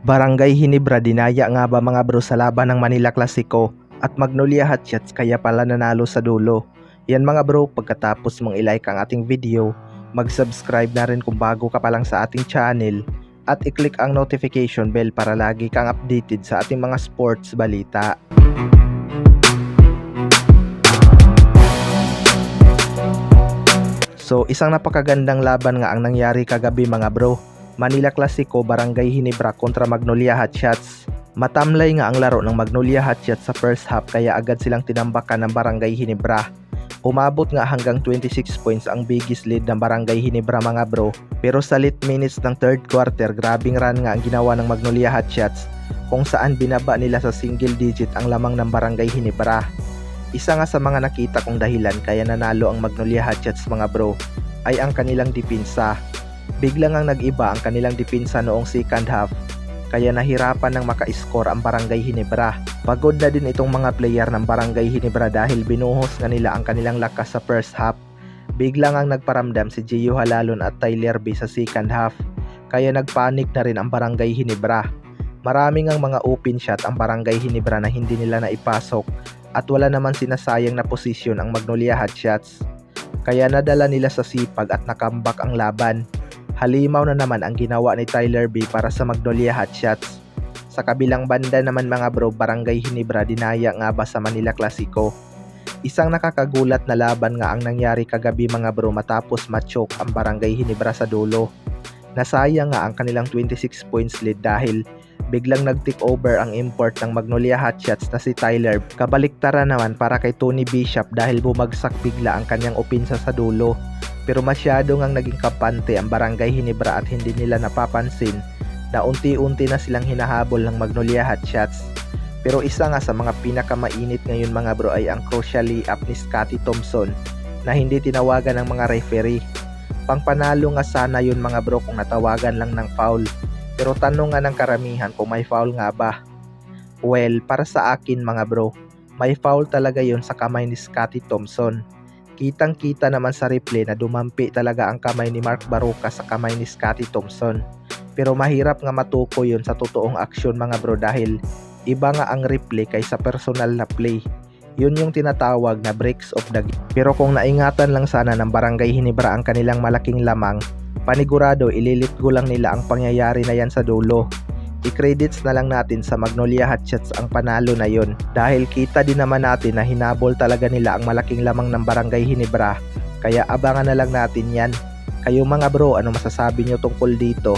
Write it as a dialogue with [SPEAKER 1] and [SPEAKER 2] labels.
[SPEAKER 1] Barangay Hinebra dinaya nga ba mga bro sa laban ng Manila Clasico at Magnolia Hotshots kaya pala nanalo sa dulo. Yan mga bro, pagkatapos mong i-like ang ating video, mag-subscribe na rin kung bago ka pa lang sa ating channel at i-click ang notification bell para lagi kang updated sa ating mga sports balita. So isang napakagandang laban nga ang nangyari kagabi mga bro. Manila Clasico, Barangay Hinebra kontra Magnolia Hotshots. Matamlay nga ang laro ng Magnolia Hotshots sa first half kaya agad silang tinambakan ng Barangay Hinebra. Umabot nga hanggang 26 points ang biggest lead ng Barangay Hinebra mga bro. Pero sa late minutes ng third quarter, grabing run nga ang ginawa ng Magnolia Hotshots kung saan binaba nila sa single digit ang lamang ng Barangay Hinebra. Isa nga sa mga nakita kong dahilan kaya nanalo ang Magnolia Hotshots mga bro ay ang kanilang depensa. Biglang ang nag-iba ang kanilang depensa noong second half kaya nahirapan ng maka-score ang Barangay Hinebra. Pagod na din itong mga player ng Barangay Hinebra dahil binuhos nga nila ang kanilang lakas sa first half. Biglang ang nagparamdam si Gio Halalon at Tyler B sa second half kaya nagpanik na rin ang Barangay Hinebra. Maraming ang mga open shot ang Barangay Hinebra na hindi nila naipasok at wala naman sinasayang na posisyon ang Magnolia Hotshots. Kaya nadala nila sa sipag at nakambak ang laban. Halimaw na naman ang ginawa ni Tyler B para sa Magnolia Hotshots. Sa kabilang banda naman mga bro, Barangay Hinebra dinaya nga ba sa Manila Clasico. Isang nakakagulat na laban nga ang nangyari kagabi mga bro matapos ma-choke ang Barangay Hinebra sa dulo. Nasayang nga ang kanilang 26 points lead dahil biglang nag-take over ang import ng Magnolia Hotshots na si Tyler. Kabaliktara naman para kay Tony Bishop dahil bumagsak bigla ang kanyang opensa sa dulo. Pero masyado ngang naging kapante ang Barangay Hinebra at hindi nila napapansin na unti-unti na silang hinahabol ng Magnolia Hotshots. Pero isa nga sa mga pinakamainit ngayon mga bro ay ang crucial layup ni Scottie Thompson na hindi tinawagan ng mga referee. Pangpanalo nga sana yun mga bro kung natawagan lang ng foul. Pero tanong nga ng karamihan kung may foul nga ba. Well, para sa akin mga bro, may foul talaga yun sa kamay ni Scottie Thompson. Kitang-kita naman sa replay na dumampi talaga ang kamay ni Mark Baruca sa kamay ni Scottie Thompson. Pero mahirap nga matukoy yun sa totoong aksyon mga bro dahil iba nga ang replay kaysa personal na play. Yun yung tinatawag na breaks of the game. Pero kung naingatan lang sana ng Barangay Hinebra ang kanilang malaking lamang, panigurado ililitgo lang nila ang pangyayari na yan sa dulo. I-credits na lang natin sa Magnolia Hotshots ang panalo na yon dahil kita din naman natin na hinabol talaga nila ang malaking lamang ng Barangay Hinebra kaya abangan na lang natin yan. Kayo mga bro, ano masasabi nyo tungkol dito?